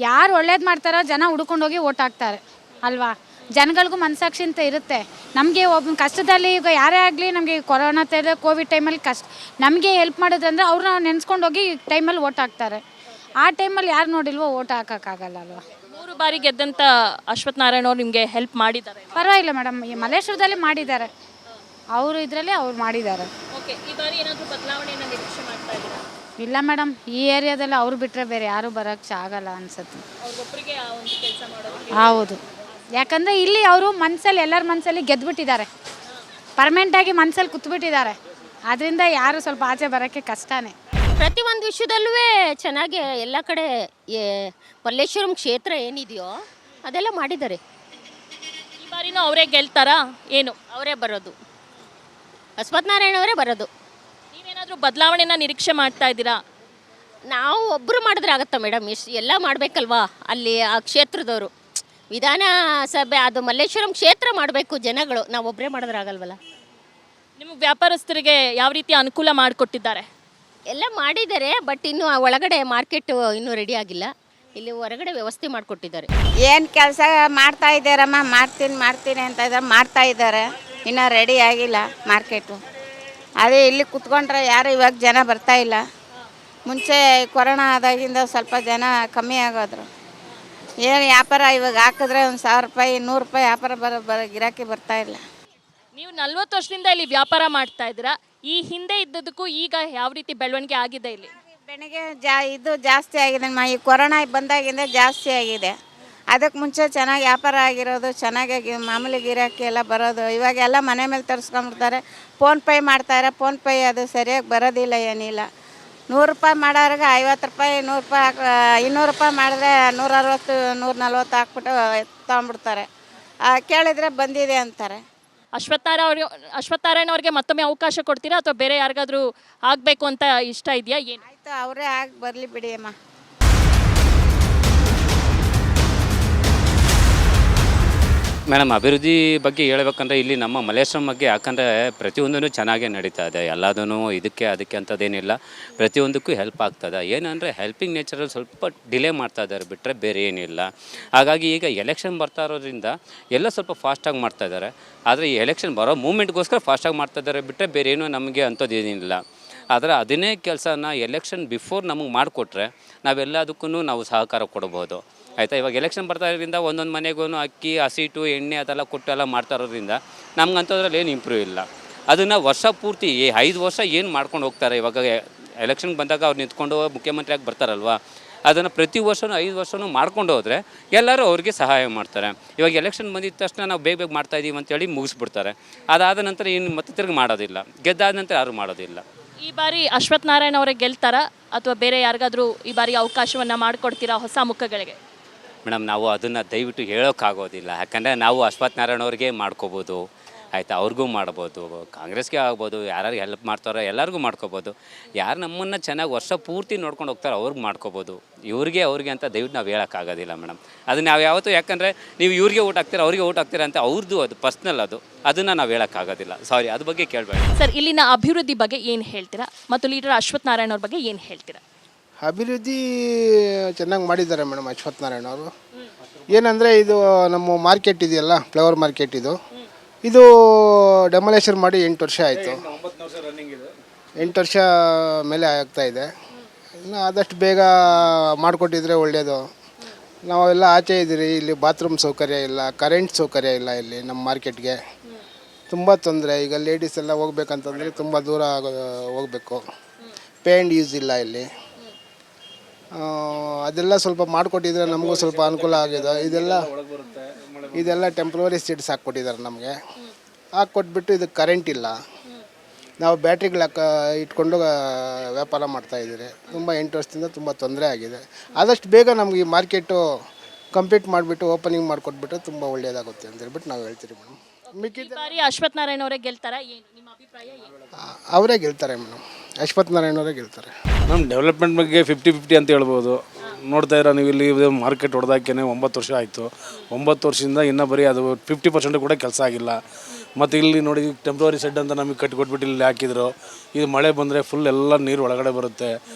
ಯಾರು ಒಳ್ಳೇದು ಮಾಡ್ತಾರೋ ಜನ ಹುಡ್ಕೊಂಡೋಗಿ ಓಟ್ ಹಾಕ್ತಾರೆ ಅಲ್ವಾ? ಜನಗಳಿಗೂ ಮನಸಾಕ್ಷಿ ಅಂತ ಇರುತ್ತೆ. ನಮಗೆ ಒಬ್ಬ ಕಷ್ಟದಲ್ಲಿ ಈಗ ಯಾರೇ ಆಗಲಿ, ನಮಗೆ ಕೊರೋನಾ ಕೋವಿಡ್ ಟೈಮಲ್ಲಿ ನಮಗೆ ಹೆಲ್ಪ್ ಮಾಡೋದಂದ್ರೆ ಅವ್ರನ್ನ ನೆನೆಸ್ಕೊಂಡು ಹೋಗಿ ಟೈಮಲ್ಲಿ ಓಟ್ ಹಾಕ್ತಾರೆ. ಆ ಟೈಮಲ್ಲಿ ಯಾರು ನೋಡಿಲ್ವೋ ಓಟ್ ಹಾಕೋಕ್ಕಾಗಲ್ಲ ಅಲ್ವಾ? 3 ಬಾರಿ ಗೆದ್ದಂಥ ಅಶ್ವಥ್ ನಾರಾಯಣ್ ಅವರು ನಿಮಗೆ ಹೆಲ್ಪ್ ಮಾಡಿದ್ದಾರೆ? ಪರವಾಗಿಲ್ಲ ಮೇಡಮ್, ಈ ಮಲ್ಲೇಶ್ವರದಲ್ಲಿ ಮಾಡಿದ್ದಾರೆ, ಅವರು ಇದರಲ್ಲಿ ಅವ್ರು ಮಾಡಿದ್ದಾರೆ. ಓಕೆ, ಈ ಬಾರಿ ಏನಾದರೂ ಬದಲಾವಣೆಯನ್ನು ನಿರೀಕ್ಷೆ ಮಾಡ್ತಾ ಇದ್ದೀರಾ? ಇಲ್ಲ ಮೇಡಮ್, ಈ ಏರಿಯಾದಲ್ಲಿ ಅವ್ರು ಬಿಟ್ಟರೆ ಬೇರೆ ಯಾರೂ ಬರೋಕ್ಕೆ ಆಗಲ್ಲ ಅನ್ಸುತ್ತೆ. ಅವ್ರಿಗೊಬ್ಬರಿಗೆ ಆ ಒಂದು ಕೆಲಸ ಮಾಡೋದು? ಹೌದು, ಯಾಕಂದರೆ ಇಲ್ಲಿ ಅವರು ಮನಸ್ಸಲ್ಲಿ ಎಲ್ಲರ ಮನಸ್ಸಲ್ಲಿ ಗೆದ್ದುಬಿಟ್ಟಿದ್ದಾರೆ, ಪರ್ಮನೆಂಟಾಗಿ ಮನಸ್ಸಲ್ಲಿ ಕೂತ್ಬಿಟ್ಟಿದ್ದಾರೆ. ಅದರಿಂದ ಯಾರು ಸ್ವಲ್ಪ ಆಚೆ ಬರೋಕ್ಕೆ ಕಷ್ಟನೇ. ಪ್ರತಿಯೊಂದು ವಿಷಯದಲ್ಲೂ ಚೆನ್ನಾಗಿ ಎಲ್ಲ ಕಡೆ ಮಲ್ಲೇಶ್ವರಂ ಕ್ಷೇತ್ರ ಏನಿದೆಯೋ ಅದೆಲ್ಲ ಮಾಡಿದ್ದಾರೆ. ಈ ಬಾರಿನೂ ಅವರೇ ಗೆಲ್ತಾರಾ ಏನು? ಅವರೇ ಬರೋದು, ಅಶ್ವಥ್ ನಾರಾಯಣ ಅವರೇ ಬರೋದು. ನೀವೇನಾದರೂ ಬದಲಾವಣೆನ ನಿರೀಕ್ಷೆ ಮಾಡ್ತಾ ಇದ್ದೀರಾ? ನಾವು ಒಬ್ಬರು ಮಾಡಿದ್ರೆ ಆಗುತ್ತಾ ಮೇಡಮ್? ಎಲ್ಲ ಮಾಡಬೇಕಲ್ವಾ ಅಲ್ಲಿ ಆ ಕ್ಷೇತ್ರದವರು? ವಿಧಾನಸಭೆ ಅದು ಮಲ್ಲೇಶ್ವರಂ ಕ್ಷೇತ್ರ ಮಾಡಬೇಕು ಜನಗಳು, ನಾವು ಒಬ್ಬರೇ ಮಾಡಿದ್ರೆ ಆಗಲ್ವಲ್ಲ. ನಿಮಗೆ ವ್ಯಾಪಾರಸ್ಥರಿಗೆ ಯಾವ ರೀತಿ ಅನುಕೂಲ ಮಾಡಿಕೊಟ್ಟಿದ್ದಾರೆ? ಎಲ್ಲ ಮಾಡಿದ್ದಾರೆ, ಬಟ್ ಇನ್ನು ಆ ಒಳಗಡೆ ಮಾರ್ಕೆಟ್ ಇನ್ನೂ ರೆಡಿ ಆಗಿಲ್ಲ. ಇಲ್ಲಿ ಹೊರಗಡೆ ವ್ಯವಸ್ಥೆ ಮಾಡಿಕೊಟ್ಟಿದ್ದಾರೆ. ಏನು ಕೆಲಸ ಮಾಡ್ತಾ ಇದ್ದಾರಮ್ಮ, ಮಾಡ್ತೀನಿ ಅಂತ ಇದ್ದಾರೆ, ಮಾಡ್ತಾ ಇದ್ದಾರೆ. ಇನ್ನೂ ರೆಡಿ ಆಗಿಲ್ಲ ಮಾರ್ಕೆಟು. ಅದೇ ಇಲ್ಲಿ ಕುತ್ಕೊಂಡ್ರೆ ಯಾರು ಇವಾಗ ಜನ ಬರ್ತಾ ಇಲ್ಲ. ಮುಂಚೆ ಕೊರೋನಾ ಆದಾಗಿಂದ ಸ್ವಲ್ಪ ಜನ ಕಮ್ಮಿ ಆಗೋದ್ರು. ಏನು ವ್ಯಾಪಾರ ಇವಾಗ ಹಾಕಿದ್ರೆ 1000 ರೂಪಾಯಿ 100 ರೂಪಾಯಿ ವ್ಯಾಪಾರ ಗಿರಾಕಿ ಬರ್ತಾ ಇಲ್ಲ. ನೀವು 40 ವರ್ಷದಿಂದ ಇಲ್ಲಿ ವ್ಯಾಪಾರ ಮಾಡ್ತಾ ಇದ್ದೀರಾ. ಈ ಹಿಂದೆ ಇದ್ದದಕ್ಕೂ ಈಗ ಯಾವ ರೀತಿ ಬೆಳವಣಿಗೆ ಆಗಿದೆ ಇಲ್ಲಿ? ಬೆಳಗ್ಗೆ ಇದು ಜಾಸ್ತಿ ಆಗಿದೆ ಅಮ್ಮ. ಈ ಕೊರೋನಾ ಬಂದಾಗಿಂದ ಜಾಸ್ತಿ ಆಗಿದೆ. ಅದಕ್ಕೆ ಮುಂಚೆ ಚೆನ್ನಾಗಿ ವ್ಯಾಪಾರ ಆಗಿರೋದು, ಚೆನ್ನಾಗಿ ಮಾಮೂಲಿ ಗಿರಾಕಿ ಎಲ್ಲ ಬರೋದು. ಇವಾಗೆಲ್ಲ ಮನೆ ಮೇಲೆ ತರಿಸ್ಕೊಂಡ್ಬಿಡ್ತಾರೆ, ಫೋನ್ಪೇ ಮಾಡ್ತಾರೆ. ಫೋನ್ಪೇ ಅದು ಸರಿಯಾಗಿ ಬರೋದಿಲ್ಲ, ಏನಿಲ್ಲ. 100 ರೂಪಾಯಿ ಮಾಡೋರಿಗೆ 50 ರೂಪಾಯಿ, 100 ರೂಪಾಯಿ 200 ರೂಪಾಯಿ ಮಾಡಿದ್ರೆ 160 140 ಹಾಕ್ಬಿಟ್ಟು ತೊಗೊಂಡ್ಬಿಡ್ತಾರೆ. ಕೇಳಿದರೆ ಬಂದಿದೆ ಅಂತಾರೆ. ಅಶ್ವಥ್ ನಾರಾಯಣ್ ಅವ್ರಿಗೆ ಮತ್ತೊಮ್ಮೆ ಅವಕಾಶ ಕೊಡ್ತೀರಾ ಅಥವಾ ಬೇರೆ ಯಾರಿಗಾದ್ರೂ ಆಗಬೇಕು ಅಂತ ಇಷ್ಟ ಇದೆಯಾ ಏನು? ಆಯಿತು, ಅವರೇ ಆಗಿ ಬರಲಿ ಬಿಡಿ ಅಮ್ಮ. ಮೇಡಮ್, ಅಭಿವೃದ್ಧಿ ಬಗ್ಗೆ ಹೇಳ್ಬೇಕಂದ್ರೆ ಇಲ್ಲಿ ನಮ್ಮ ಮಲ್ಲೇಶ್ವರಂ ಬಗ್ಗೆ, ಯಾಕಂದರೆ ಪ್ರತಿಯೊಂದೂ ಚೆನ್ನಾಗೇ ನಡೀತಾ ಇದೆ. ಎಲ್ಲದೂ ಇದಕ್ಕೆ ಅದಕ್ಕೆ ಅಂಥದ್ದೇನಿಲ್ಲ, ಪ್ರತಿಯೊಂದಕ್ಕೂ ಹೆಲ್ಪ್ ಆಗ್ತದೆ. ಏನಂದರೆ ಹೆಲ್ಪಿಂಗ್ ನೇಚರಲ್ಲಿ ಸ್ವಲ್ಪ ಡಿಲೇ ಮಾಡ್ತಾ ಇದ್ದಾರೆ ಬಿಟ್ಟರೆ ಬೇರೆ ಏನಿಲ್ಲ. ಹಾಗಾಗಿ ಈಗ ಎಲೆಕ್ಷನ್ ಬರ್ತಾ ಇರೋದ್ರಿಂದ ಎಲ್ಲ ಸ್ವಲ್ಪ ಫಾಸ್ಟಾಗಿ ಮಾಡ್ತಾ ಇದ್ದಾರೆ. ಆದರೆ ಈ ಎಲೆಕ್ಷನ್ ಬರೋ ಮೂಮೆಂಟ್ಗೋಸ್ಕರ ಫಾಸ್ಟಾಗಿ ಮಾಡ್ತಾ ಇದ್ದಾರೆ ಬಿಟ್ಟರೆ ಬೇರೆ ಏನೂ ನಮಗೆ ಅಂಥದ್ದೇನಿಲ್ಲ. ಆದರೆ ಅದನ್ನೇ ಕೆಲಸನ ಎಲೆಕ್ಷನ್ ಬಿಫೋರ್ ನಮಗೆ ಮಾಡಿಕೊಟ್ರೆ ನಾವೆಲ್ಲದಕ್ಕೂ ನಾವು ಸಹಕಾರ ಕೊಡ್ಬೋದು. ಆಯಿತಾ? ಇವಾಗ ಎಲೆಕ್ಷನ್ ಬರ್ತಾ ಇರೋದ್ರಿಂದ ಒಂದೊಂದು ಮನೆಗೂ ಅಕ್ಕಿ, ಹಸಿಟ್ಟು, ಎಣ್ಣೆ ಅದೆಲ್ಲ ಕೊಟ್ಟು ಎಲ್ಲ ಮಾಡ್ತಾ ಇರೋದ್ರಿಂದ ನಮ್ಗೆ ಅಂಥದ್ರಲ್ಲಿ ಏನು ಇಂಪ್ರೂವ್ ಇಲ್ಲ. ಅದನ್ನು ವರ್ಷ ಪೂರ್ತಿ 5 ವರ್ಷ ಏನು ಮಾಡ್ಕೊಂಡು ಹೋಗ್ತಾರೆ. ಇವಾಗ ಎಲೆಕ್ಷನ್ಗೆ ಬಂದಾಗ ಅವ್ರು ನಿಂತ್ಕೊಂಡು ಮುಖ್ಯಮಂತ್ರಿಯಾಗಿ ಬರ್ತಾರಲ್ವ, ಅದನ್ನು ಪ್ರತಿ ವರ್ಷವೂ 5 ವರ್ಷವೂ ಮಾಡ್ಕೊಂಡು ಹೋದರೆ ಎಲ್ಲರೂ ಅವ್ರಿಗೆ ಸಹಾಯ ಮಾಡ್ತಾರೆ. ಇವಾಗ ಎಲೆಕ್ಷನ್ ಬಂದಿದ ತಕ್ಷಣ ನಾವು ಬೇಗ ಬೇಗ ಮಾಡ್ತಾಯಿದ್ದೀವಿ ಅಂತೇಳಿ ಮುಗಿಸ್ಬಿಡ್ತಾರೆ. ಅದಾದ ನಂತರ ಇನ್ನು ಮತ್ತೆ ತಿರ್ಗಿ ಮಾಡೋದಿಲ್ಲ, ಗೆದ್ದಾದ ನಂತರ ಯಾರು ಮಾಡೋದಿಲ್ಲ. ಈ ಬಾರಿ ಅಶ್ವಥ್ ನಾರಾಯಣ ಅವರೇ ಗೆಲ್ತಾರಾ ಅಥವಾ ಬೇರೆ ಯಾರಿಗಾದ್ರೂ ಈ ಬಾರಿ ಅವಕಾಶವನ್ನು ಮಾಡಿಕೊಡ್ತೀರಾ ಹೊಸ ಮುಖಗಳಿಗೆ? ಮೇಡಮ್, ನಾವು ಅದನ್ನು ದಯವಿಟ್ಟು ಹೇಳೋಕ್ಕಾಗೋದಿಲ್ಲ. ಯಾಕಂದರೆ ನಾವು ಅಶ್ವಥ್ ನಾರಾಯಣ ಅವ್ರಿಗೆ ಮಾಡ್ಕೋಬೋದು, ಆಯಿತಾ, ಅವ್ರಿಗೂ ಮಾಡ್ಬೋದು, ಕಾಂಗ್ರೆಸ್ಗೆ ಆಗ್ಬೋದು, ಯಾರು ಹೆಲ್ಪ್ ಮಾಡ್ತಾರೋ ಎಲ್ಲರಿಗೂ ಮಾಡ್ಕೋಬೋದು. ಯಾರು ನಮ್ಮನ್ನು ಚೆನ್ನಾಗಿ ವರ್ಷ ಪೂರ್ತಿ ನೋಡ್ಕೊಂಡು ಹೋಗ್ತಾರೋ ಅವ್ರಿಗೆ ಮಾಡ್ಕೋಬೋದು. ಅವ್ರಿಗೆ ಅಂತ ದಯವಿಟ್ಟು ನಾವು ಹೇಳೋಕ್ಕಾಗೋದಿಲ್ಲ ಮೇಡಮ್. ಅದು ನಾವು ಯಾವತ್ತೂ, ಯಾಕಂದರೆ ನೀವು ಇವ್ರಿಗೆ ಓಟ್ ಹಾಕ್ತೀರಾ ಅವ್ರಿಗೆ ಓಟ್ ಹಾಕ್ತೀರಾ ಅಂತ ಅವ್ರದ್ದು ಅದು ಪರ್ಸ್ನಲ್, ಅದನ್ನು ನಾವು ಹೇಳೋಕ್ಕಾಗೋದಿಲ್ಲ. ಸಾರಿ, ಅದ್ರ ಬಗ್ಗೆ ಕೇಳಬೇಡಿ. ಸರ್, ಇಲ್ಲಿನ ಅಭಿವೃದ್ಧಿ ಬಗ್ಗೆ ಏನು ಹೇಳ್ತೀರಾ ಮತ್ತು ಲೀಡರ್ ಅಶ್ವಥ್ ನಾರಾಯಣ ಅವ್ರ ಬಗ್ಗೆ ಏನು ಹೇಳ್ತೀರಾ? ಅಭಿವೃದ್ಧಿ ಚೆನ್ನಾಗಿ ಮಾಡಿದ್ದಾರೆ ಮೇಡಮ್ ಅಶ್ವಥ್ ನಾರಾಯಣ ಅವರು. ಏನಂದರೆ ಇದು ನಮ್ಮ ಮಾರ್ಕೆಟ್ ಇದೆಯಲ್ಲ, ಫ್ಲವರ್ ಮಾರ್ಕೆಟ್, ಇದು ಡೆಮೊಲೇಷನ್ ಮಾಡಿ 8 ವರ್ಷ ಆಯಿತು. 8 ವರ್ಷ ಮೇಲೆ ಆಗ್ತಾಯಿದೆ. ಇನ್ನು ಆದಷ್ಟು ಬೇಗ ಮಾಡಿಕೊಟ್ಟಿದ್ರೆ ಒಳ್ಳೆಯದು. ನಾವೆಲ್ಲ ಆಚೆ ಇದ್ದೀರಿ, ಇಲ್ಲಿ ಬಾತ್ರೂಮ್ ಸೌಕರ್ಯ ಇಲ್ಲ, ಕರೆಂಟ್ ಸೌಕರ್ಯ ಇಲ್ಲ. ಇಲ್ಲಿ ನಮ್ಮ ಮಾರ್ಕೆಟ್ಗೆ ತುಂಬ ತೊಂದರೆ. ಈಗ ಲೇಡೀಸ್ ಎಲ್ಲ ಹೋಗ್ಬೇಕಂತಂದರೆ ತುಂಬ ದೂರ ಹೋಗಬೇಕು. ಪೇ ಆ್ಯಂಡ್ ಯೂಸ್ ಇಲ್ಲ ಇಲ್ಲಿ. ಅದೆಲ್ಲ ಸ್ವಲ್ಪ ಮಾಡಿಕೊಟ್ಟಿದ್ರೆ ನಮಗೂ ಸ್ವಲ್ಪ ಅನುಕೂಲ ಆಗಿದೆ. ಇದೆಲ್ಲ ಟೆಂಪ್ರವರಿ ಸೀಟ್ಸ್ ಹಾಕ್ಕೊಟ್ಟಿದ್ದಾರೆ ನಮಗೆ. ಹಾಕ್ಕೊಟ್ಬಿಟ್ಟು ಇದಕ್ಕೆ ಕರೆಂಟ್ ಇಲ್ಲ. ನಾವು ಬ್ಯಾಟ್ರಿಗಳು ಇಟ್ಕೊಂಡು ವ್ಯಾಪಾರ ಮಾಡ್ತಾಯಿದ್ದೀರಿ. ತುಂಬ 8 ವರ್ಷದಿಂದ ತುಂಬ ತೊಂದರೆ ಆಗಿದೆ. ಆದಷ್ಟು ಬೇಗ ನಮ್ಗೆ ಈ ಮಾರ್ಕೆಟು ಕಂಪ್ಲೀಟ್ ಮಾಡಿಬಿಟ್ಟು ಓಪನಿಂಗ್ ಮಾಡಿಕೊಟ್ಬಿಟ್ಟು ತುಂಬ ಒಳ್ಳೆಯದಾಗುತ್ತೆ ಅಂತ ಹೇಳ್ಬಿಟ್ಟು ನಾವು ಹೇಳ್ತೀರಿ ಮೇಡಮ್. ಈ ಬಾರಿ ಅಶ್ವಥ್ ನಾರಾಯಣ ಅವರೇ ಗೆಲ್ತಾರಾ? ಏನು ನಿಮ್ಮ ಅಭಿಪ್ರಾಯ ಏನು? ಅವರೇ ಗೆಲ್ತಾರೆ ಮೇಡಮ್, ಅಶ್ವಥ್ ನಾರಾಯಣ ಅವರೇ ಗೆಲ್ತಾರೆ. ನಮ್ಮ ಡೆವಲಪ್ಮೆಂಟ್ ಬಗ್ಗೆ 50-50 ಅಂತ ಹೇಳ್ಬೋದು. ನೋಡ್ತಾ ಇರೋ ನೀವು ಇಲ್ಲಿ ಮಾರ್ಕೆಟ್ ಹೊಡೆದಾಕೇನೆ 9 ವರ್ಷ ಆಯಿತು. 9 ವರ್ಷದಿಂದ ಇನ್ನೂ ಬರೀ ಅದು 50% ಕೂಡ ಕೆಲಸ ಆಗಿಲ್ಲ. ಮತ್ತು ಇಲ್ಲಿ ನೋಡಿ ಟೆಂಪ್ರವರಿ ಶೆಡ್ ಅಂತ ನಮಗೆ ಕಟ್ಟಿಕೊಟ್ಬಿಟ್ಟು ಇಲ್ಲಿ ಹಾಕಿದ್ರು. ಇದು ಮಳೆ ಬಂದರೆ ಫುಲ್ ಎಲ್ಲ ನೀರು ಒಳಗಡೆ ಬರುತ್ತೆ.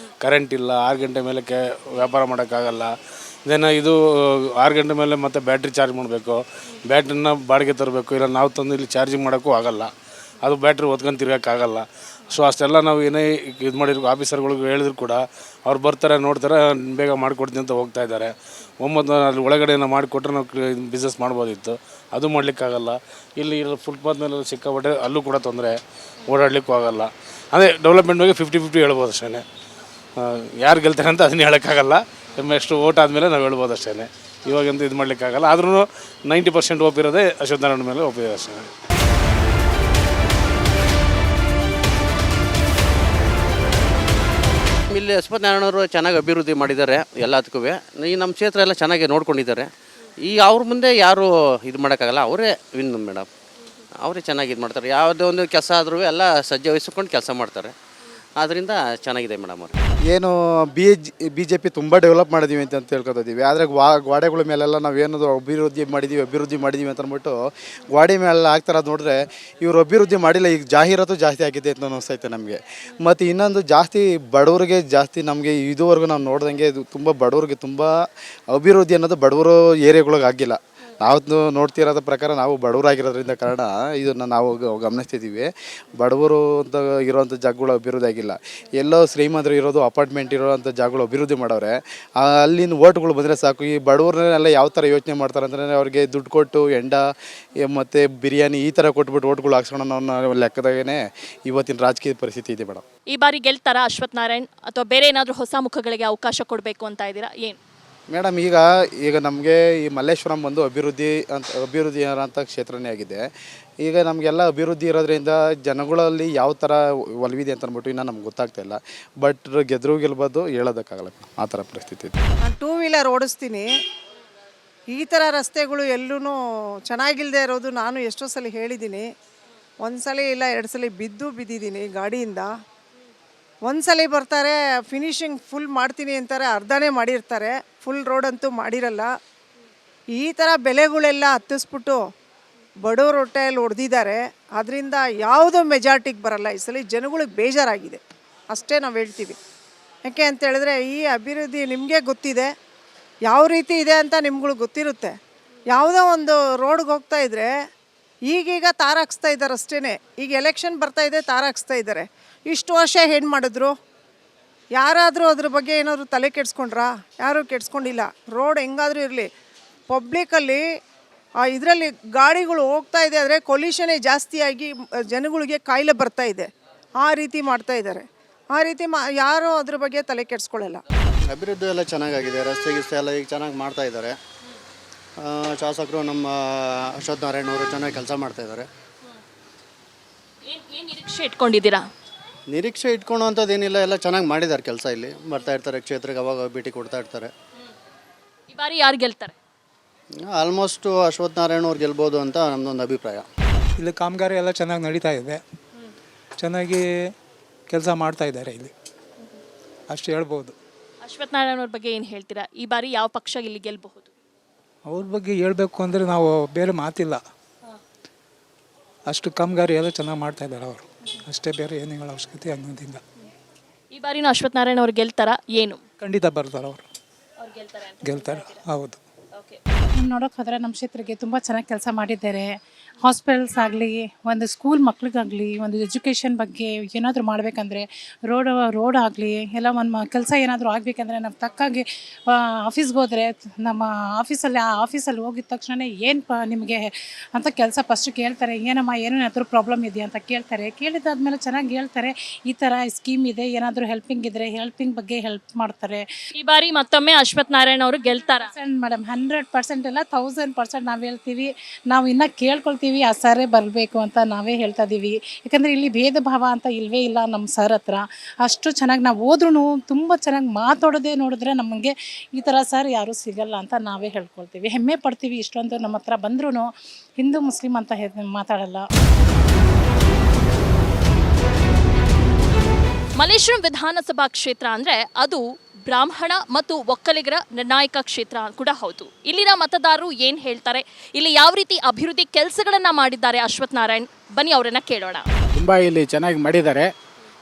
ಕರೆಂಟ್ ಇಲ್ಲ, 6 ಗಂಟೆ ಮೇಲೆ ವ್ಯಾಪಾರ ಮಾಡೋಕ್ಕಾಗಲ್ಲ. ಇದು 6 ಗಂಟೆ ಮೇಲೆ ಮತ್ತೆ ಬ್ಯಾಟ್ರಿ ಚಾರ್ಜ್ ಮಾಡಬೇಕು, ಬ್ಯಾಟ್ರಿನ ಬಾಡಿಗೆ ತರಬೇಕು, ಇಲ್ಲ ನಾವು ತಂದು ಇಲ್ಲಿ ಚಾರ್ಜಿಂಗ್ ಮಾಡೋಕ್ಕೂ ಆಗೋಲ್ಲ. ಅದು ಬ್ಯಾಟ್ರಿ ಹೊತ್ಕೊಂಡು ತಿರ್ಗೋಕ್ಕಾಗಲ್ಲ. ಸೊ ಅಷ್ಟೆಲ್ಲ ನಾವು ಏನೇ ಇದು ಮಾಡಿರೋ ಆಫೀಸರ್ಗಳಿಗೆ ಹೇಳಿದ್ರು ಕೂಡ ಅವ್ರು ಬರ್ತಾರೆ, ನೋಡ್ತಾರೆ, ಬೇಗ ಮಾಡಿಕೊಡ್ತೀನಿ ಅಂತ ಹೋಗ್ತಾ ಇದ್ದಾರೆ. 9 ಅಲ್ಲಿ ಒಳಗಡೆ ಮಾಡಿಕೊಟ್ರೆ ನಾವು ಬಿಸ್ನೆಸ್ ಮಾಡ್ಬೋದಿತ್ತು, ಅದು ಮಾಡಲಿಕ್ಕಾಗಲ್ಲ. ಇಲ್ಲಿ ಫುಟ್ಪಾತ್ ಮೇಲೆ ಸಿಕ್ಕಾಪಟ್ಟೆ, ಅಲ್ಲೂ ಕೂಡ ತೊಂದರೆ, ಓಡಾಡಲಿಕ್ಕೂ ಆಗೋಲ್ಲ. ಅದೇ ಡೆವಲಪ್ಮೆಂಟ್ ಬಗ್ಗೆ 50-50 ಹೇಳ್ಬೋದು ಅಷ್ಟೇ. ಯಾರು ಗೆಲ್ತಾರೆ ಅಂತ ಅದನ್ನ ಹೇಳೋಕ್ಕಾಗಲ್ಲ. ಎಷ್ಟು ಓಟ್ ಆದಮೇಲೆ ನಾವು ಹೇಳ್ಬೋದು ಅಷ್ಟೇ. ಇವಾಗಂತೂ ಇದು ಮಾಡಲಿಕ್ಕಾಗಲ್ಲ. ಆದ್ರೂ 90% ಒಪ್ಪಿರೋದೇ ಅಶ್ವಥ್ ನಾರಾಯಣ ಮೇಲೆ ಒಪ್ಪಿದೆ ಅಷ್ಟೇ. ಇಲ್ಲಿ ಅಶ್ವಥ್ ನಾರಾಯಣವರು ಚೆನ್ನಾಗಿ ಅಭಿವೃದ್ಧಿ ಮಾಡಿದ್ದಾರೆ ಎಲ್ಲದಕ್ಕೂ. ಈ ನಮ್ಮ ಕ್ಷೇತ್ರ ಎಲ್ಲ ಚೆನ್ನಾಗಿ ನೋಡ್ಕೊಂಡಿದ್ದಾರೆ. ಈಗ ಅವ್ರ ಮುಂದೆ ಯಾರು ಇದು ಮಾಡೋಕ್ಕಾಗಲ್ಲ, ಅವರೇ ವಿನ್ ಮೇಡಮ್. ಅವರೇ ಚೆನ್ನಾಗಿ ಇದು ಮಾಡ್ತಾರೆ. ಯಾವುದೇ ಒಂದು ಕೆಲಸ ಆದ್ರೂ ಎಲ್ಲ ಸಜ್ಜೆ ವಹಿಸ್ಕೊಂಡು ಕೆಲಸ ಮಾಡ್ತಾರೆ. ಆದ್ದರಿಂದ ಚೆನ್ನಾಗಿದೆ ಮೇಡಮ್ ಅವರು. ಏನು ಬಿ ಜೆ ಪಿ ತುಂಬ ಡೆವಲಪ್ ಮಾಡಿದ್ದೀವಿ ಅಂತ ಹೇಳ್ಕೊತಾ ಇದ್ದೀವಿ. ಆದರೆ ಗೋಡೆಗಳ ಮೇಲೆಲ್ಲ ನಾವೇನಾದರೂ ಅಭಿವೃದ್ಧಿ ಮಾಡಿದ್ದೀವಿ ಅಂತ ಅಂದ್ಬಿಟ್ಟು ಗೋಡೆ ಮೇಲೆಲ್ಲ ಆಗ್ತಾರದು ನೋಡಿದ್ರೆ ಇವರು ಅಭಿವೃದ್ಧಿ ಮಾಡಿಲ್ಲ. ಈಗ ಜಾಹೀರಾತು ಜಾಸ್ತಿ ಆಗಿದೆ ಅಂತ ಅನಿಸ್ತೈತೆ ನಮಗೆ. ಮತ್ತು ಇನ್ನೊಂದು ಜಾಸ್ತಿ ಬಡವರಿಗೆ ಜಾಸ್ತಿ ನಮಗೆ ಇದುವರೆಗೂ ನಾವು ನೋಡ್ದಂಗೆ ಇದು ತುಂಬ ಬಡವ್ರಿಗೆ ತುಂಬ ಅಭಿವೃದ್ಧಿ ಅನ್ನೋದು ಬಡವರು ಏರಿಯಾಗಳಿಗೆ ಆಗಿಲ್ಲ. ನಾವು ನೋಡ್ತಿರೋದ ಪ್ರಕಾರ ನಾವು ಬಡವರಾಗಿರೋದ್ರಿಂದ ಕಾರಣ ಇದನ್ನು ನಾವು ಗಮನಿಸ್ತಿದ್ದೀವಿ. ಬಡವರು ಅಂತ ಇರೋವಂಥ ಜಾಗಗಳು ಅಭಿವೃದ್ಧಿ ಆಗಿಲ್ಲ. ಎಲ್ಲೋ ಶ್ರೀಮಂತರು ಇರೋದು ಅಪಾರ್ಟ್ಮೆಂಟ್ ಇರೋವಂಥ ಜಾಗಗಳು ಅಭಿವೃದ್ಧಿ ಮಾಡವ್ರೆ. ಅಲ್ಲಿನ ಓಟ್ಗಳು ಬಂದರೆ ಸಾಕು. ಈ ಬಡವ್ರನ್ನೆಲ್ಲ ಯಾವ ಥರ ಯೋಚನೆ ಮಾಡ್ತಾರೆ ಅಂದರೆ ಅವ್ರಿಗೆ ದುಡ್ಡು ಕೊಟ್ಟು ಎಂಡ ಮತ್ತು ಬಿರಿಯಾನಿ ಈ ಥರ ಕೊಟ್ಬಿಟ್ಟು ಓಟ್ಗಳು ಹಾಕ್ಸ್ಕೊಳ್ಳೋ ಅನ್ನೋ ಲೆಕ್ಕದಾಗೇ ಇವತ್ತಿನ ರಾಜಕೀಯ ಪರಿಸ್ಥಿತಿ ಇದೆ ಮೇಡಮ್. ಈ ಬಾರಿ ಗೆಲ್ತಾರಾ ಅಶ್ವಥ್ ನಾರಾಯಣ್ ಅಥವಾ ಬೇರೆ ಏನಾದರೂ ಹೊಸ ಮುಖಗಳಿಗೆ ಅವಕಾಶ ಕೊಡಬೇಕು ಅಂತ ಇದ್ದೀರಾ? ಏನು ಮೇಡಮ್, ಈಗ ನಮಗೆ ಈ ಮಲ್ಲೇಶ್ವರಂ ಬಂದು ಅಭಿವೃದ್ಧಿ ಅಂತ ಕ್ಷೇತ್ರನೇ ಆಗಿದೆ. ಈಗ ನಮಗೆಲ್ಲ ಅಭಿವೃದ್ಧಿ ಇರೋದ್ರಿಂದ ಜನಗಳಲ್ಲಿ ಯಾವ ಥರ ಒಲವಿದೆ ಅಂತ ಅಂದ್ಬಿಟ್ಟು ಇನ್ನೂ ನಮ್ಗೆ ಗೊತ್ತಾಗ್ತಾ ಇಲ್ಲ. ಬಟ್ ಗೆಲ್ಬೋದು ಹೇಳೋದಕ್ಕಾಗಲ್ಲ, ಆ ಥರ ಪರಿಸ್ಥಿತಿ ಇದೆ. ನಾನು 2 ವೀಲರ್ ಓಡಿಸ್ತೀನಿ. ಈ ಥರ ರಸ್ತೆಗಳು ಎಲ್ಲೂ ಚೆನ್ನಾಗಿಲ್ಲದೆ ಇರೋದು ನಾನು ಎಷ್ಟೋ ಸಲ ಹೇಳಿದ್ದೀನಿ. 1 ಸಲ ಇಲ್ಲ 2 ಸಲ ಬಿದ್ದಿದ್ದೀನಿ ಗಾಡಿಯಿಂದ. 1 ಸಲ ಬರ್ತಾರೆ, ಫಿನಿಶಿಂಗ್ ಫುಲ್ ಮಾಡ್ತೀನಿ ಅಂತಾರೆ, ಅರ್ಧನೇ ಮಾಡಿರ್ತಾರೆ, ಫುಲ್ ರೋಡ್ ಅಂತೂ ಮಾಡಿರಲ್ಲ. ಈ ಥರ ಬೆಲೆಗಳೆಲ್ಲ ಹತ್ತಿಸ್ಬಿಟ್ಟು ಬಡವ್ರ ಹೊಟ್ಟೆಯಲ್ಲಿ ಹೊಡೆದಿದ್ದಾರೆ. ಅದರಿಂದ ಯಾವುದೋ ಮೆಜಾರಿಟಿಗೆ ಬರಲ್ಲ. ಈ ಸಲ ಜನಗಳಿಗೆ ಬೇಜಾರಾಗಿದೆ ಅಷ್ಟೇ ನಾವು ಹೇಳ್ತೀವಿ. ಯಾಕೆ ಅಂತ ಹೇಳಿದ್ರೆ ಈ ಅಭಿವೃದ್ಧಿ ನಿಮಗೆ ಗೊತ್ತಿದೆ, ಯಾವ ರೀತಿ ಇದೆ ಅಂತ ನಿಮ್ಗಳಿಗೆ ಗೊತ್ತಿರುತ್ತೆ. ಯಾವುದೋ ಒಂದು ರೋಡ್ಗೆ ಹೋಗ್ತಾ ಇದ್ದರೆ ಈಗೀಗ ತಾರಾಕ್ಸ್ತಾ ಇದ್ದಾರೆ ಅಷ್ಟೇ. ಈಗ ಎಲೆಕ್ಷನ್ ಬರ್ತಾ ಇದೆ, ತಾರಾಕ್ಸ್ತಾ ಇದ್ದಾರೆ. ಇಷ್ಟು ವರ್ಷ ಏನು ಮಾಡಿದ್ರು? ಯಾರಾದರೂ ಅದ್ರ ಬಗ್ಗೆ ಏನಾದರೂ ತಲೆ ಕೆಡಿಸ್ಕೊಂಡ್ರಾ? ಯಾರೂ ಕೆಡಿಸ್ಕೊಂಡಿಲ್ಲ. ರೋಡ್ ಹೆಂಗಾದರೂ ಇರಲಿ, ಪಬ್ಲಿಕಲ್ಲಿ ಇದರಲ್ಲಿ ಗಾಡಿಗಳು ಹೋಗ್ತಾ ಇದೆ ಆದರೆ ಕೊಲ್ಯೂಷನೇ ಜಾಸ್ತಿಯಾಗಿ ಜನಗಳಿಗೆ ಕಾಯಿಲೆ ಬರ್ತಾ ಇದೆ. ಆ ರೀತಿ ಮಾಡ್ತಾ ಇದ್ದಾರೆ. ಆ ರೀತಿ ಯಾರೂ ಅದ್ರ ಬಗ್ಗೆ ತಲೆ ಕೆಡಿಸ್ಕೊಳ್ಳಲ್ಲ. ಅಭಿವೃದ್ಧಿ ಎಲ್ಲ ಚೆನ್ನಾಗಾಗಿದೆ, ರಸ್ತೆ ಗಿಸ್ತೆ ಎಲ್ಲ ಈಗ ಚೆನ್ನಾಗಿ ಮಾಡ್ತಾ ಇದ್ದಾರೆ. ಶಾಸಕರು ನಮ್ಮ ಅಶ್ವಥ್ ನಾರಾಯಣ ಅವರು ಚೆನ್ನಾಗಿ ಕೆಲಸ ಮಾಡ್ತಾ ಇದ್ದಾರೆ. ಏನು ನಿರೀಕ್ಷೆ ಇಟ್ಕೊಂಡಿದ್ದೀರಾ? ನಿರೀಕ್ಷೆ ಇಟ್ಕೊಳ್ಳೋವಂಥದ್ದೇನಿಲ್ಲ, ಎಲ್ಲ ಚೆನ್ನಾಗಿ ಮಾಡಿದ್ದಾರೆ ಕೆಲಸ. ಇಲ್ಲಿ ಬರ್ತಾ ಇರ್ತಾರೆ ಕ್ಷೇತ್ರಕ್ಕೆ, ಅವಾಗ ಭೇಟಿ ಕೊಡ್ತಾ ಇರ್ತಾರೆ. ಈ ಬಾರಿ ಯಾರು ಗೆಲ್ತಾರೆ? ಆಲ್ಮೋಸ್ಟು ಅಶ್ವಥ್ ನಾರಾಯಣ ಅವ್ರು ಗೆಲ್ಬೋದು ಅಂತ ನಮ್ಮದೊಂದು ಅಭಿಪ್ರಾಯ. ಇಲ್ಲಿ ಕಾಮಗಾರಿ ಎಲ್ಲ ಚೆನ್ನಾಗಿ ನಡೀತಾ ಇದೆ, ಚೆನ್ನಾಗಿ ಕೆಲಸ ಮಾಡ್ತಾ ಇದ್ದಾರೆ ಇಲ್ಲಿ, ಅಷ್ಟು ಹೇಳ್ಬೋದು. ಅಶ್ವಥ್ ನಾರಾಯಣ ಅವ್ರ ಬಗ್ಗೆ ಏನು ಹೇಳ್ತೀರಾ? ಈ ಬಾರಿ ಯಾವ ಪಕ್ಷ ಇಲ್ಲಿ ಗೆಲ್ಲಬಹುದು? ಅವ್ರ ಬಗ್ಗೆ ಹೇಳಬೇಕು ಅಂದರೆ ನಾವು ಬೇರೆ ಮಾತಿಲ್ಲ, ಅಷ್ಟು ಕಾಮಗಾರಿ ಎಲ್ಲ ಚೆನ್ನಾಗಿ ಮಾಡ್ತಾ ಇದ್ದಾರೆ ಅವರು, ಅಷ್ಟೇ, ಬೇರೆ ಏನು ಹೇಳೋ ಅವಶ್ಯಕತೆ ಅನ್ನೋದಿಲ್ಲ. ಈ ಬಾರಿನೂ ಅಶ್ವಥ್ ನಾರಾಯಣ ಅವ್ರು ಗೆಲ್ತಾರಾ ಏನು? ಖಂಡಿತ ಬರ್ತಾರೆ ಅವರು, ಗೆಲ್ತಾರೆ. ಹೌದು. ನೋಡೋಕೆ ಹೋದರೆ ನಮ್ಮ ಕ್ಷೇತ್ರಕ್ಕೆ ತುಂಬ ಚೆನ್ನಾಗಿ ಕೆಲಸ ಮಾಡಿದ್ದಾರೆ. ಹಾಸ್ಪಿಟಲ್ಸ್ ಆಗಲಿ, ಒಂದು ಸ್ಕೂಲ್ ಮಕ್ಳಿಗಾಗಲಿ, ಒಂದು ಎಜುಕೇಷನ್ ಬಗ್ಗೆ ಏನಾದರೂ ಮಾಡಬೇಕಂದ್ರೆ ರೋಡ್ ಆಗಲಿ ಎಲ್ಲ ಒಂದು ಕೆಲಸ ಏನಾದರೂ ಆಗಬೇಕಂದ್ರೆ ನಾವು ತಕ್ಕಾಗಿ ಆಫೀಸ್ಗೆ ಹೋದರೆ ನಮ್ಮ ಆಫೀಸಲ್ಲಿ ಹೋಗಿದ ತಕ್ಷಣ ಏನು ನಿಮಗೆ ಅಂತ ಕೆಲಸ ಫಸ್ಟ್ ಕೇಳ್ತಾರೆ. ಏನಮ್ಮ ಏನಾದರೂ ಪ್ರಾಬ್ಲಮ್ ಇದೆಯಾ ಅಂತ ಕೇಳ್ತಾರೆ. ಕೇಳಿದಾದ್ಮೇಲೆ ಚೆನ್ನಾಗಿ ಹೇಳ್ತಾರೆ, ಈ ಥರ ಸ್ಕೀಮ್ ಇದೆ, ಏನಾದರೂ ಹೆಲ್ಪಿಂಗ್ ಇದ್ದರೆ ಹೆಲ್ಪಿಂಗ್ ಬಗ್ಗೆ ಹೆಲ್ಪ್ ಮಾಡ್ತಾರೆ. ಈ ಬಾರಿ ಮತ್ತೊಮ್ಮೆ ಅಶ್ವಥ್ ನಾರಾಯಣ ಅವರು ಗೆಲ್ತಾರ? ಮೇಡಮ್ 100% ಇಲ್ಲ, 1000% ನಾವು ಹೇಳ್ತೀವಿ. ನಾವು ಇನ್ನೂ ಕೇಳ್ಕೊಳ್ತೀವಿ ಆ ಸರೇ ಬರಬೇಕು ಅಂತ ನಾವೇ ಹೇಳ್ತಾ ಇದ್ದೀವಿ. ಯಾಕಂದರೆ ಇಲ್ಲಿ ಭೇದ ಭಾವ ಅಂತ ಇಲ್ಲವೇ ಇಲ್ಲ ನಮ್ಮ ಸರ್ ಹತ್ರ. ಅಷ್ಟು ಚೆನ್ನಾಗಿ ನಾವು ಹೋದ್ರೂ ತುಂಬ ಚೆನ್ನಾಗಿ ಮಾತಾಡೋದೇ ನೋಡಿದ್ರೆ ನಮಗೆ ಈ ಥರ ಸರ್ ಯಾರೂ ಸಿಗಲ್ಲ ಅಂತ ನಾವೇ ಹೇಳ್ಕೊಳ್ತೀವಿ. ಹೆಮ್ಮೆ ಪಡ್ತೀವಿ. ಇಷ್ಟೊಂದು ನಮ್ಮ ಹತ್ರ ಬಂದ್ರೂ ಹಿಂದೂ ಮುಸ್ಲಿಂ ಅಂತ ಮಾತಾಡಲ್ಲ. ಮಲ್ಲೇಶ್ವರಂ ವಿಧಾನಸಭಾ ಕ್ಷೇತ್ರ ಅಂದರೆ ಅದು ಬ್ರಾಹ್ಮಣ ಮತ್ತು ಒಕ್ಕಲಿಗರ ನಿರ್ಣಾಯಕ ಕ್ಷೇತ್ರ ಕೂಡ ಹೌದು. ಇಲ್ಲಿನ ಮತದಾರರು ಏನು ಹೇಳ್ತಾರೆ, ಇಲ್ಲಿ ಯಾವ ರೀತಿ ಅಭಿವೃದ್ಧಿ ಕೆಲಸಗಳನ್ನು ಮಾಡಿದ್ದಾರೆ ಅಶ್ವಥ್ ನಾರಾಯಣ್, ಬನ್ನಿ ಅವರನ್ನು ಕೇಳೋಣ. ತುಂಬ ಇಲ್ಲಿ ಚೆನ್ನಾಗಿ ಮಾಡಿದ್ದಾರೆ.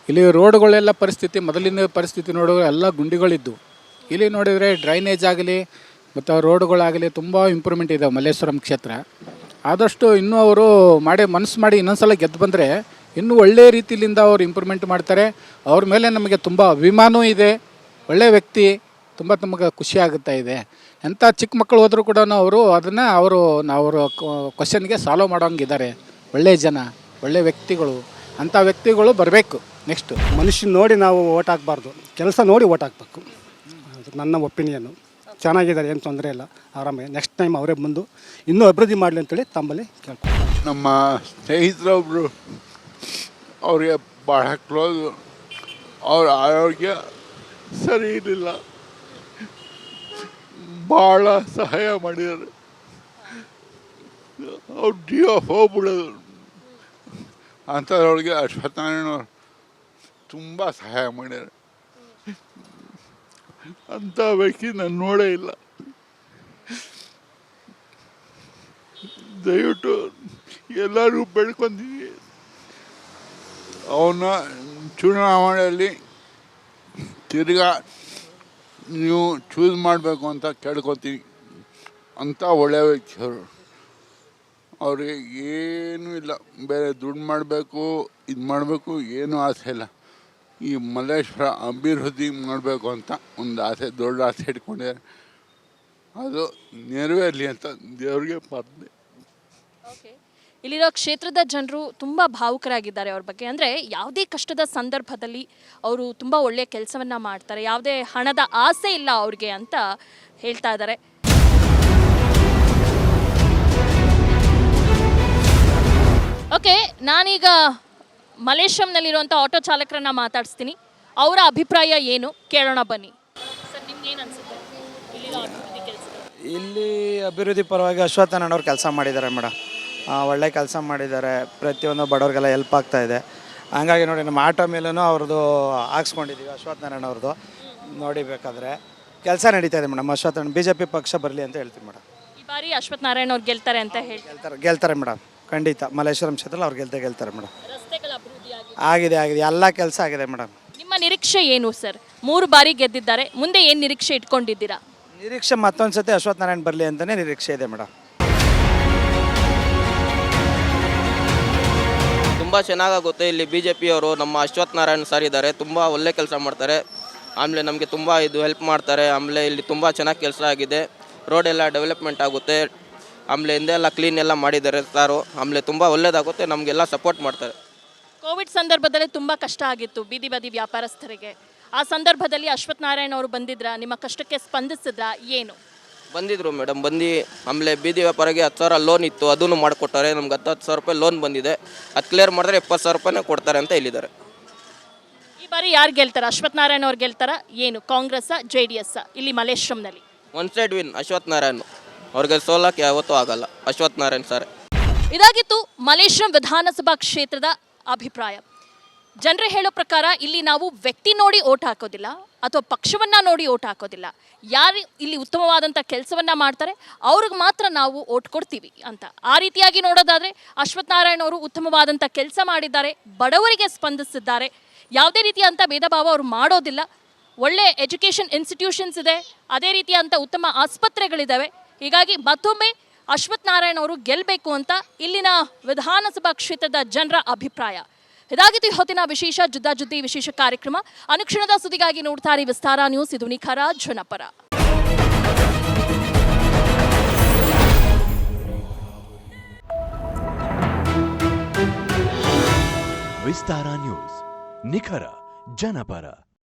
ಇಲ್ಲಿ ರೋಡ್ಗಳೆಲ್ಲ ಪರಿಸ್ಥಿತಿ, ಮೊದಲಿನ ಪರಿಸ್ಥಿತಿ ನೋಡಿದ್ರೆ ಎಲ್ಲ ಗುಂಡಿಗಳಿದ್ದು, ಇಲ್ಲಿ ನೋಡಿದರೆ ಡ್ರೈನೇಜ್ ಆಗಲಿ ಮತ್ತು ರೋಡ್ಗಳಾಗಲಿ ತುಂಬ ಇಂಪ್ರೂವ್ಮೆಂಟ್ ಇದೆ ಮಲ್ಲೇಶ್ವರಂ ಕ್ಷೇತ್ರ. ಆದಷ್ಟು ಇನ್ನೂ ಅವರು ಮನಸ್ಸು ಮಾಡಿ ಇನ್ನೊಂದ್ಸಲ ಗೆದ್ದು ಬಂದರೆ ಇನ್ನೂ ಒಳ್ಳೆಯ ರೀತಿಯಿಂದ ಅವರು ಇಂಪ್ರೂವ್ಮೆಂಟ್ ಮಾಡ್ತಾರೆ. ಅವ್ರ ಮೇಲೆ ನಮಗೆ ತುಂಬ ಅಭಿಮಾನವೂ ಇದೆ. ಒಳ್ಳೆಯ ವ್ಯಕ್ತಿ, ತುಂಬ ನಮಗೆ ಖುಷಿ ಆಗುತ್ತಾ ಇದೆ. ಎಂಥ ಚಿಕ್ಕ ಮಕ್ಕಳು ಹೋದರೂ ಕೂಡ ಅದನ್ನು ಅವರು ಕ್ವಶನ್ಗೆ ಸಾಲ್ವ್ ಮಾಡೋಂಗಿದ್ದಾರೆ. ಒಳ್ಳೆಯ ಜನ, ಒಳ್ಳೆಯ ವ್ಯಕ್ತಿಗಳು, ಅಂಥ ವ್ಯಕ್ತಿಗಳು ಬರಬೇಕು. ನೆಕ್ಸ್ಟು ಮನುಷ್ಯನ ನೋಡಿ ನಾವು ಓಟ್ ಹಾಕಬಾರ್ದು, ಕೆಲಸ ನೋಡಿ ಓಟ್ ಹಾಕಬೇಕು. ಅದು ನನ್ನ ಒಪಿನಿಯನ್ನು. ಚೆನ್ನಾಗಿದ್ದಾರೆ, ಏನು ತೊಂದರೆ ಇಲ್ಲ, ಆರಾಮಾಗಿ ನೆಕ್ಸ್ಟ್ ಟೈಮ್ ಅವರೇ ಬಂದು ಇನ್ನೂ ಅಭಿವೃದ್ಧಿ ಮಾಡಲಿ ಅಂತೇಳಿ ತಮ್ಮಲ್ಲಿ ಕೇಳ್ಕೊಂಡು. ನಮ್ಮ ಸ್ನೇಹಿತರೊಬ್ಬರು, ಅವ್ರಿಗೆ ಭಾಳ ಕ್ಲೋಸು, ಅವ್ರ ಆರೋಗ್ಯ ಸರಿ ಇರಲಿಲ್ಲ, ಭಾಳ ಸಹಾಯ ಮಾಡಿದ್ದಾರೆ. ಅವ್ರು ಜೀವ ಹೋಗ್ಬಿಡೋದು ಅಂಥದ್ರೊಳಗೆ ಅಶ್ವಥ್ ನಾರಾಯಣವ್ರು ತುಂಬ ಸಹಾಯ ಮಾಡ್ಯಾರ. ಅಂಥ ವ್ಯಕ್ತಿ ನಾನು ನೋಡೇ ಇಲ್ಲ. ದಯವಿಟ್ಟು ಎಲ್ಲರೂ ಬೆಳ್ಕೊಂತೀವಿ, ಅವನ್ನ ಚುನಾವಣೆಯಲ್ಲಿ ತಿರ್ಗಾ ನೀವು ಚೂಸ್ ಮಾಡಬೇಕು ಅಂತ ಕೇಳ್ಕೊತೀನಿ. ಅಂಥ ಒಳ್ಳೆಯ ವ್ಯಕ್ತಿ ಅವರು. ಅವ್ರಿಗೆ ಏನೂ ಇಲ್ಲ, ಬೇರೆ ದುಡ್ಡು ಮಾಡಬೇಕು, ಇದು ಮಾಡಬೇಕು, ಏನೂ ಆಸೆ ಇಲ್ಲ. ಈ ಮಲ್ಲೇಶ್ವರ ಅಭಿವೃದ್ಧಿ ಮಾಡಬೇಕು ಅಂತ ಒಂದು ಆಸೆ, ದೊಡ್ಡ ಆಸೆ ಇಟ್ಕೊಂಡಿದ್ದಾರೆ. ಅದು ನೆರವೇರಲಿ ಅಂತ ದೇವ್ರಿಗೆ ಪ್ರಾರ್ಥನೆ. ಇಲ್ಲಿರೋ ಕ್ಷೇತ್ರದ ಜನರು ತುಂಬ ಭಾವುಕರಾಗಿದ್ದಾರೆ ಅವ್ರ ಬಗ್ಗೆ. ಅಂದರೆ ಯಾವುದೇ ಕಷ್ಟದ ಸಂದರ್ಭದಲ್ಲಿ ಅವರು ತುಂಬ ಒಳ್ಳೆಯ ಕೆಲಸವನ್ನು ಮಾಡ್ತಾರೆ, ಯಾವುದೇ ಹಣದ ಆಸೆ ಇಲ್ಲ ಅವ್ರಿಗೆ ಅಂತ ಹೇಳ್ತಾ ಇದ್ದಾರೆ. ಓಕೆ, ನಾನೀಗ ಮಲ್ಲೇಶ್ವರಂನಲ್ಲಿರುವಂಥ ಆಟೋ ಚಾಲಕರನ್ನ ಮಾತಾಡಿಸ್ತೀನಿ. ಅವರ ಅಭಿಪ್ರಾಯ ಏನು ಕೇಳೋಣ, ಬನ್ನಿ. ಸರ್, ನಿಮ್ಗೆ ಏನು ಅನಿಸುತ್ತೆ ಇಲ್ಲಿರೋ ಅಭಿವೃದ್ಧಿ ಕೆಲಸಗಳು? ಇಲ್ಲಿ ಅಭಿವೃದ್ಧಿ ಪರವಾಗಿ ಅಶ್ವಥ್ ನಾರಾಯಣ ಅವ್ರು ಕೆಲಸ ಮಾಡಿದ್ದಾರೆ ಮೇಡಮ್. ಒಳ್ಳೆ ಕೆಲಸ ಮಾಡಿದ್ದಾರೆ, ಪ್ರತಿಯೊಂದು ಬಡವ್ರಿಗೆಲ್ಲ ಹೆಲ್ಪ್ ಆಗ್ತಾ ಇದೆ. ಹಂಗಾಗಿ ನೋಡಿ ನಮ್ಮ ಆಟೋ ಮೇಲೂ ಅವ್ರದ್ದು ಹಾಕ್ಸ್ಕೊಂಡಿದ್ದೀವಿ, ಅಶ್ವಥ್ ನಾರಾಯಣ ಅವ್ರದ್ದು. ನೋಡಿ ಬೇಕಾದರೆ ಕೆಲಸ ನಡೀತಾ ಇದೆ ಮೇಡಮ್. ಅಶ್ವಥ್ ನಾರಾಯಣ BJP ಪಕ್ಷ ಬರಲಿ ಅಂತ ಹೇಳ್ತೀವಿ ಮೇಡಮ್. ಈ ಬಾರಿ ಅಶ್ವಥ್ ನಾರಾಯಣ ಅವ್ರು ಗೆಲ್ತಾರೆ ಅಂತ ಹೇಳಿ? ಗೆಲ್ತಾರೆ ಮೇಡಮ್, ಖಂಡಿತ. ಮಲ್ಲೇಶ್ವರಂ ಕ್ಷೇತ್ರದಲ್ಲಿ ಅವ್ರು ಗೆಲ್ತಾರೆ ಮೇಡಮ್. ರಸ್ತೆಗಳ ಅಭಿವೃದ್ಧಿ ಆಗಿದೆ, ಎಲ್ಲ ಕೆಲಸ ಆಗಿದೆ ಮೇಡಮ್. ನಿಮ್ಮ ನಿರೀಕ್ಷೆ ಏನು ಸರ್? 3 ಬಾರಿ ಗೆದ್ದಿದ್ದಾರೆ, ಮುಂದೆ ಏನು ನಿರೀಕ್ಷೆ ಇಟ್ಕೊಂಡಿದ್ದೀರಾ? ನಿರೀಕ್ಷೆ ಮತ್ತೊಂದು ಸತಿ ಅಶ್ವಥ್ ನಾರಾಯಣ ಬರಲಿ ಅಂತಲೇ ನಿರೀಕ್ಷೆ ಇದೆ ಮೇಡಮ್. ತುಂಬ ಚೆನ್ನಾಗಾಗುತ್ತೆ. ಇಲ್ಲಿ BJP ಅವರು ನಮ್ಮ ಅಶ್ವಥ್ ನಾರಾಯಣ್ ಸರ್ ಇದ್ದಾರೆ, ತುಂಬ ಒಳ್ಳೆ ಕೆಲಸ ಮಾಡ್ತಾರೆ. ಆಮೇಲೆ ನಮಗೆ ತುಂಬ ಇದು ಹೆಲ್ಪ್ ಮಾಡ್ತಾರೆ. ಆಮೇಲೆ ಇಲ್ಲಿ ತುಂಬ ಚೆನ್ನಾಗಿ ಕೆಲಸ ಆಗಿದೆ, ರೋಡ್ ಎಲ್ಲ ಡೆವಲಪ್ಮೆಂಟ್ ಆಗುತ್ತೆ. ಆಮೇಲೆ ಹಿಂದೆಲ್ಲ ಕ್ಲೀನ್ ಎಲ್ಲ ಮಾಡಿದ್ದಾರೆ ಸಾರು. ಆಮೇಲೆ ತುಂಬ ಒಳ್ಳೇದಾಗುತ್ತೆ, ನಮಗೆಲ್ಲ ಸಪೋರ್ಟ್ ಮಾಡ್ತಾರೆ. ಕೋವಿಡ್ ಸಂದರ್ಭದಲ್ಲಿ ತುಂಬ ಕಷ್ಟ ಆಗಿತ್ತು ಬೀದಿ ಬದಿ ವ್ಯಾಪಾರಸ್ಥರಿಗೆ. ಆ ಸಂದರ್ಭದಲ್ಲಿ ಅಶ್ವಥ್ ನಾರಾಯಣ್ ಅವರು ಬಂದಿದ್ರ, ನಿಮ್ಮ ಕಷ್ಟಕ್ಕೆ ಸ್ಪಂದಿಸಿದ್ರ, ಏನು? ಬಂದಿದ್ರು ಮೇಡಮ್, ಬಂದು ಆಮೇಲೆ ಬೀದಿ ವ್ಯಾಪಾರಿಗೆ 10,000 ಲೋನ್ ಇತ್ತು, ಅದನ್ನು ಮಾಡಿಕೊಟ್ಟಾರೆ. ನಮ್ಗೆ 10,000 ರೂಪಾಯಿ ಲೋನ್ ಬಂದಿದೆ, ಅದು ಕ್ಲಿಯರ್ ಮಾಡಿದ್ರೆ 20,000 ರೂಪಾಯಿನೇ ಕೊಡ್ತಾರೆ ಅಂತ ಹೇಳಿದ್ದಾರೆ. ಈ ಬಾರಿ ಯಾರು ಗೆಲ್ತಾರ? ಅಶ್ವಥ್ ನಾರಾಯಣ್ ಅವ್ರು ಗೆಲ್ತಾರ? ಏನು ಕಾಂಗ್ರೆಸ್ JDS ಇಲ್ಲಿ ಮಲ್ಲೇಶ್ವರಂನಲ್ಲಿ? One side win Ashwath Narayan. ಅವ್ರಿಗೆ ಸೋಲಕ್ಕೆ ಯಾವತ್ತೂ ಆಗಲ್ಲ, ಅಶ್ವಥ್ ನಾರಾಯಣ್ ಸರ್. ಇದಾಗಿತ್ತು ಮಲ್ಲೇಶ್ವರಂ ವಿಧಾನಸಭಾ ಕ್ಷೇತ್ರದ ಅಭಿಪ್ರಾಯ. ಜನರೇ ಹೇಳೋ ಪ್ರಕಾರ ಇಲ್ಲಿ ನಾವು ವ್ಯಕ್ತಿ ನೋಡಿ ಓಟ್ ಹಾಕೋದಿಲ್ಲ ಅಥವಾ ಪಕ್ಷವನ್ನ ನೋಡಿ ಓಟ್ ಹಾಕೋದಿಲ್ಲ. ಯಾರು ಇಲ್ಲಿ ಉತ್ತಮವಾದಂಥ ಕೆಲಸವನ್ನ ಮಾಡ್ತಾರೆ ಅವ್ರಿಗೆ ಮಾತ್ರ ನಾವು ಓಟ್ ಕೊಡ್ತೀವಿ ಅಂತ. ಆ ರೀತಿಯಾಗಿ ನೋಡೋದಾದ್ರೆ ಅಶ್ವಥ್ ನಾರಾಯಣ್ ಅವರು ಉತ್ತಮವಾದಂಥ ಕೆಲಸ ಮಾಡಿದ್ದಾರೆ, ಬಡವರಿಗೆ ಸ್ಪಂದಿಸಿದ್ದಾರೆ. ಯಾವುದೇ ರೀತಿಯಂಥ ಭೇದ ಭಾವ ಅವರು ಮಾಡೋದಿಲ್ಲ. ಒಳ್ಳೆ ಎಜುಕೇಷನ್ ಇನ್ಸ್ಟಿಟ್ಯೂಷನ್ಸ್ ಇದೆ, ಅದೇ ರೀತಿಯಂಥ ಉತ್ತಮ ಆಸ್ಪತ್ರೆಗಳಿದ್ದಾವೆ. ಹೀಗಾಗಿ ಮತ್ತೊಮ್ಮೆ ಅಶ್ವಥ್ ನಾರಾಯಣ್ ಅವರು ಗೆಲ್ಲಬೇಕು ಅಂತ ಇಲ್ಲಿನ ವಿಧಾನಸಭಾ ಕ್ಷೇತ್ರದ ಜನರ ಅಭಿಪ್ರಾಯ. ಇದಾಗಿತ್ತು ಹೊತ್ತಿನ ವಿಶೇಷ ಜುದ್ದಾಜುದ್ದಿ ವಿಶೇಷ ಕಾರ್ಯಕ್ರಮ. ಅನುಕ್ಷಣದ ಸುದ್ದಿಗಾಗಿ ನೋಡ್ತಾರೆ ವಿಸ್ತಾರ ನ್ಯೂಸ್. ಇದು ನಿಖರ ಜನಪರ. ವಿಸ್ತಾರ ನ್ಯೂಸ್, ನಿಖರ ಜನಪರ.